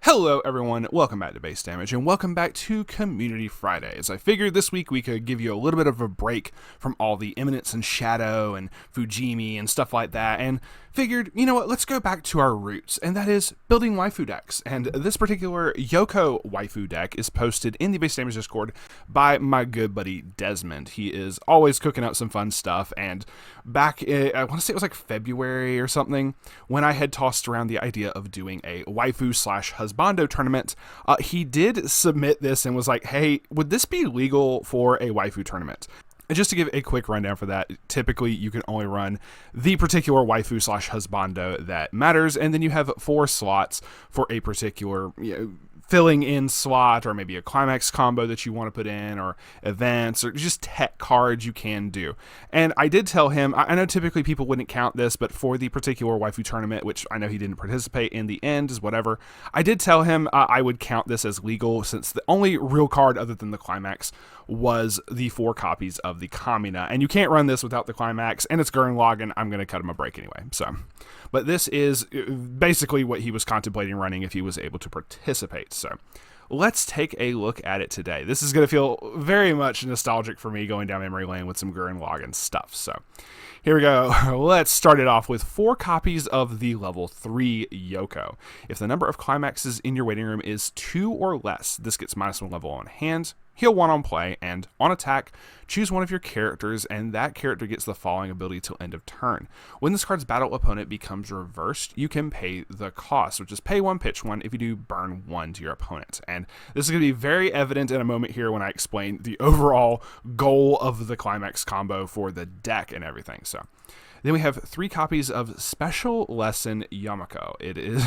Hello everyone, welcome back to Base Damage, and welcome back to Community Fridays. I figured this week we could give you a little bit of a break from all the Eminence and Shadow and Fujimi and stuff like that, and figured, you know what, let's go back to our roots, and that is building waifu decks. And this particular Yoko waifu deck is posted in the Base Damage Discord by my good buddy Desmond. He is always cooking up some fun stuff, and back, I want to say it was like February or something, when I had tossed around the idea of doing a waifu/husbando tournament, he did submit this and was like, hey, would this be legal for a waifu tournament? And just to give a quick rundown for that, typically you can only run the particular waifu/husbando that matters, and then you have 4 slots for a particular, filling in slot, or maybe a climax combo that you want to put in, or events, or just tech cards you can do. And I did tell him, I know typically people wouldn't count this, but for the particular waifu tournament, which I know he didn't participate in the end, is whatever, I did tell him I would count this as legal, since the only real card other than the climax was the 4 copies of the Kamina, and you can't run this without the climax, and it's Gurren Lagann. I'm going to cut him a break anyway. But this is basically what he was contemplating running if he was able to participate. So let's take a look at it today. This is going to feel very much nostalgic for me, going down memory lane with some Gurren Lagann stuff. So here we go. Let's start it off with 4 copies of the level 3 Yoko. If the number of climaxes in your waiting room is 2 or less, this gets -1 level on hand, heal 1 on play, and on attack, choose one of your characters, and that character gets the following ability till end of turn. When this card's battle opponent becomes reversed, you can pay the cost, which is pay 1, pitch 1. If you do, burn 1 to your opponent. And this is going to be very evident in a moment here when I explain the overall goal of the climax combo for the deck and everything. So then we have 3 copies of Special Lesson Yamako. It is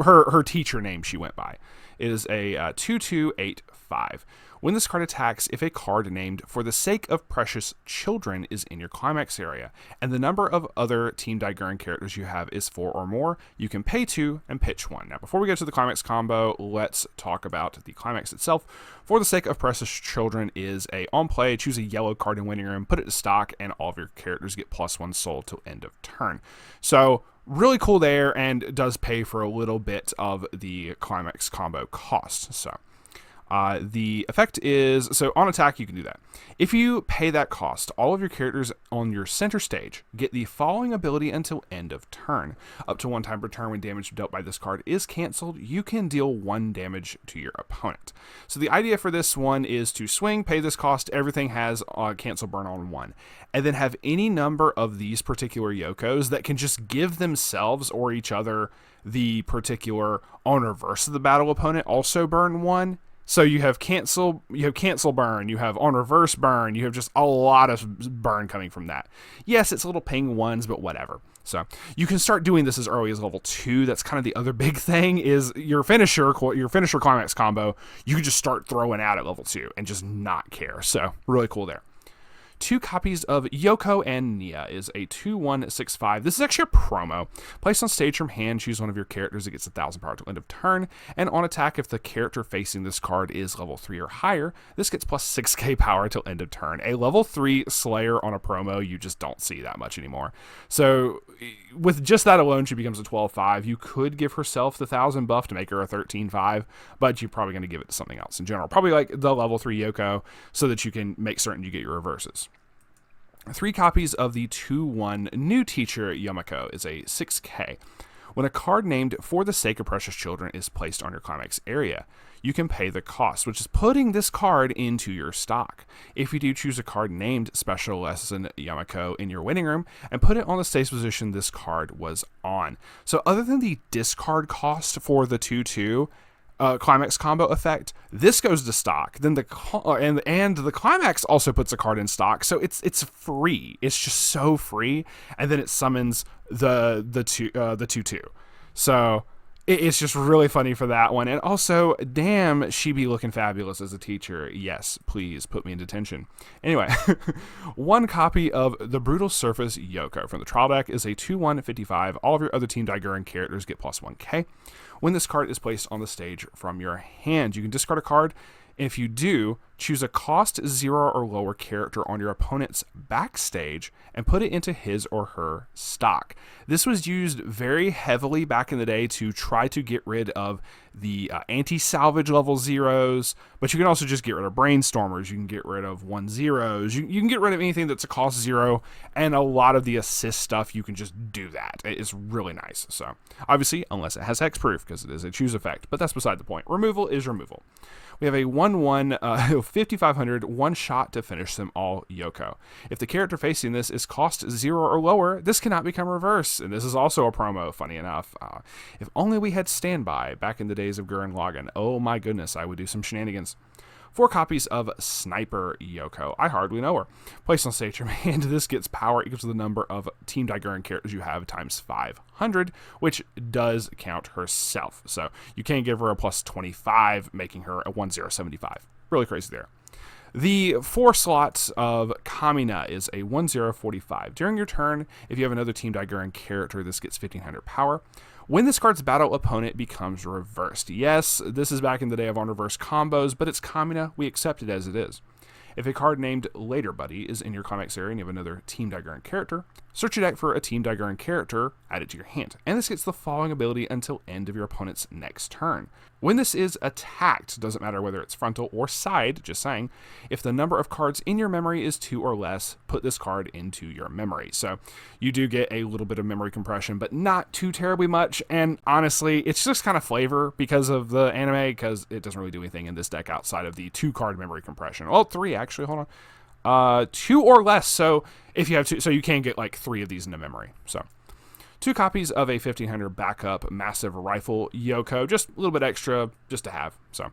her teacher name she went by. It is a 2/2/8/5. When this card attacks, if a card named For the Sake of Precious Children is in your climax area, and the number of other Team Daiguren characters you have is 4 or more, you can pay 2 and pitch 1. Now, before we go to the climax combo, let's talk about the climax itself. For the Sake of Precious Children is a on play, choose a yellow card in winning room, put it to stock, and all of your characters get +1 soul till end of turn. So really cool there, and does pay for a little bit of the climax combo cost. So the effect is, so on attack you can do that. If you pay that cost, all of your characters on your center stage get the following ability until end of turn. Up to 1 time per turn when damage dealt by this card is cancelled, you can deal 1 damage to your opponent. So the idea for this one is to swing, pay this cost, everything has cancel burn on 1, and then have any number of these particular Yokos that can just give themselves or each other the particular on reverse of the battle opponent also burn 1. So you have cancel burn, you have on reverse burn, you have just a lot of burn coming from that. Yes, it's little ping 1s, but whatever. So you can start doing this as early as level 2. That's kind of the other big thing, is your finisher climax combo, you can just start throwing out at level 2 and just not care. So really cool there. 2 copies of Yoko and Nia is a 2/1/6/5. This is actually a promo. Placed on stage from hand, choose one of your characters. It gets 1,000 power till end of turn. And on attack, if the character facing this card is level 3 or higher, this gets +6k power till end of turn. A level 3 Slayer on a promo, you just don't see that much anymore. So with just that alone, she becomes a 12/5. You could give herself the 1,000 buff to make her a 13/5, but you're probably going to give it to something else in general. Probably like the level 3 Yoko, so that you can make certain you get your reverses. 3 copies of the 2/1 New Teacher Yamako is a 6k. When a card named For the Sake of Precious Children is placed on your climax area, you can pay the cost, which is putting this card into your stock. If you do, choose a card named Special Lesson Yamako in your winning room and put it on the stage position this card was on. So other than the discard cost for the 2/2 climax combo effect, this goes to stock. Then the climax also puts a card in stock, so it's free. It's just so free, and then it summons the 2/2. So it's just really funny for that one. And also, damn, she be looking fabulous as a teacher. Yes, please put me in detention. Anyway, 1 copy of the Brutal Surface Yoko from the trial deck is a 2/1/55. All of your other Team Daiguren characters get +1k. When this card is placed on the stage from your hand, you can discard a card. If you do, Choose a cost 0 or lower character on your opponent's backstage and put it into his or her stock. This was used very heavily back in the day to try to get rid of the anti-salvage level zeros, but you can also just get rid of brainstormers. You can get rid of 1-0s. You can get rid of anything that's a cost 0, and a lot of the assist stuff, you can just do that. It's really nice. So obviously, unless it has hexproof, because it is a choose effect, but that's beside the point. Removal is removal. We have a 1-1, 5500, one shot to finish them all Yoko. If the character facing this is cost 0 or lower, this cannot become reverse. And this is also a promo, funny enough. If only we had standby back in the days of Gurren Lagann. Oh my goodness, I would do some shenanigans. 4 copies of Sniper Yoko. I hardly know her. Placed on stage from hand, this gets power equal to the number of Team Daiguren characters you have times 500, which does count herself. So you can give her a plus 25, making her a 1075. Really crazy there. The 4 slots of Kamina is a 1045. During your turn, if you have another Team Daiguren character, this gets 1500 power. When this card's battle opponent becomes reversed. Yes, this is back in the day of on reverse combos, but it's Kamina. We accept it as it is. If a card named Later Buddy is in your climax area and you have another Team Daiguren character, search your deck for a Team Daiguren character, add it to your hand, and this gets the following ability until end of your opponent's next turn. When this is attacked, doesn't matter whether it's frontal or side, just saying, if the number of cards in your memory is 2 or less, put this card into your memory. So you do get a little bit of memory compression, but not too terribly much, and honestly, it's just kind of flavor because of the anime, because it doesn't really do anything in this deck outside of the 2-card memory compression. Well, 3 actually, hold on. 2 or less, so if you have 2, so you can get like 3 of these into memory. So 2 copies of a 1500 backup massive rifle Yoko, just a little bit extra just to have. So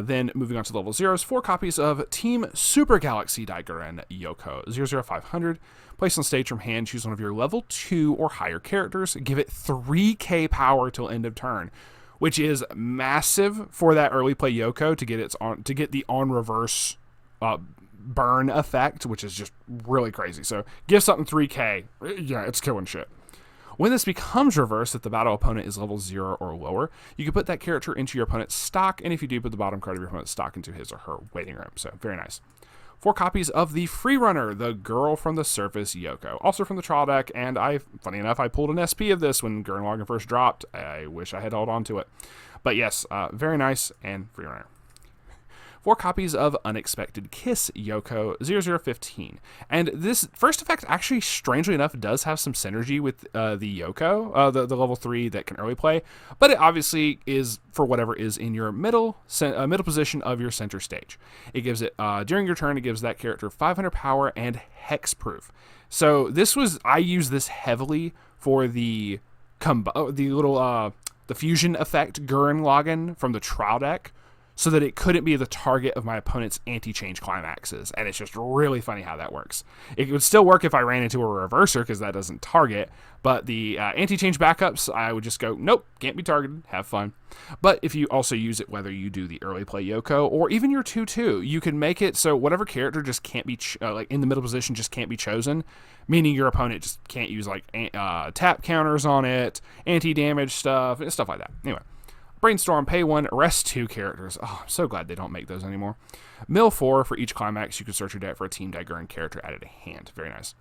then moving on to level 0s, 4 copies of Team Super Galaxy Daiguren Yoko 00500. Place on stage from hand, choose one of your level 2 or higher characters, give it 3k power till end of turn, which is massive for that early play Yoko to get the on reverse burn effect, which is just really crazy. So give something 3k. Yeah, it's killing shit. When this becomes reversed, if the battle opponent is level 0 or lower, you can put that character into your opponent's stock, and if you do, put the bottom card of your opponent's stock into his or her waiting room. So very nice. 4 copies of the Freerunner, the Girl from the Surface Yoko, also from the trial deck, and funny enough, I pulled an SP of this when Gurren Lagann first dropped. I wish I had held on to it. But yes, very nice, and Freerunner. 4 copies of Unexpected Kiss Yoko 0015. And this first effect actually, strangely enough, does have some synergy with the Yoko, the level 3 that can early play, but it obviously is for whatever is in your middle position of your center stage. It gives it, during your turn, it gives that character 500 power and hexproof. So I use this heavily for the fusion effect Gurren Lagann from the trial deck, so that it couldn't be the target of my opponent's anti-change climaxes. And it's just really funny how that works. It would still work if I ran into a reverser, because that doesn't target, but the anti-change backups, I would just go, nope, can't be targeted, have fun. But if you also use it, whether you do the early play Yoko, or even your 2-2, you can make it so whatever character just can't be, like in the middle position, just can't be chosen, meaning your opponent just can't use like tap counters on it, anti-damage stuff like that. Anyway. Brainstorm, pay 1, rest 2 characters. Oh, I'm so glad they don't make those anymore. Mill 4, for each climax, you can search your deck for a Team Daiguren character added to hand. Very nice.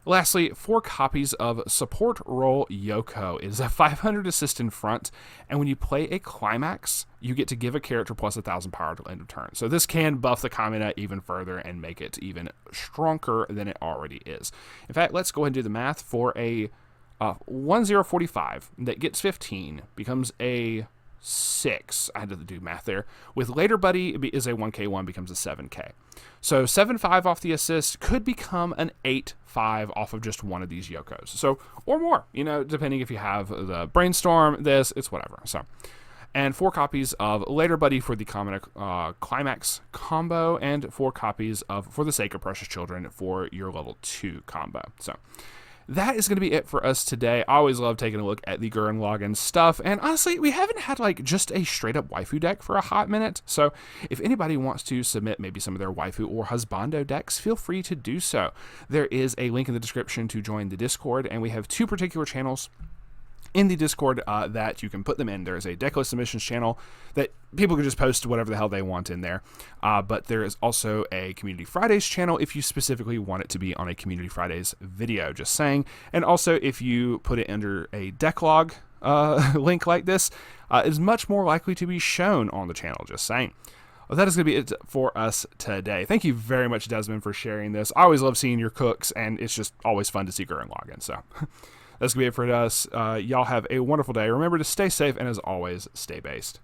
Lastly, 4 copies of Support Role Yoko. It is a 500 assist in front, and when you play a climax, you get to give a character plus 1000 power till end of turn. So this can buff the Kamina even further and make it even stronger than it already is. In fact, let's go ahead and do the math for a 1045 that gets 15, becomes a 6. I had to do math there. With Later Buddy, it is a 1k1, becomes a 7k. So 7-5 off the assist could become an 8-5 off of just one of these Yokos. So, or more, depending if you have the Brainstorm, it's whatever. So, and 4 copies of Later Buddy for the Climax combo, and 4 copies of For the Sake of Precious Children for your level 2 combo. So, that is going to be it for us today. I always love taking a look at the Gurren Lagann stuff, and honestly, we haven't had just a straight-up waifu deck for a hot minute, so if anybody wants to submit maybe some of their waifu or husbando decks, feel free to do so. There is a link in the description to join the Discord, and we have 2 particular channels in the Discord that you can put them in. There is a decklist submissions channel that people can just post whatever the hell they want in there. But there is also a Community Fridays channel if you specifically want it to be on a Community Fridays video, just saying. And also, if you put it under a decklog link like this, is much more likely to be shown on the channel, just saying. Well, that is going to be it for us today. Thank you very much, Desmond, for sharing this. I always love seeing your cooks, and it's just always fun to see Gurren Lagann. So that's going to be it for us. Y'all have a wonderful day. Remember to stay safe, and as always, stay based.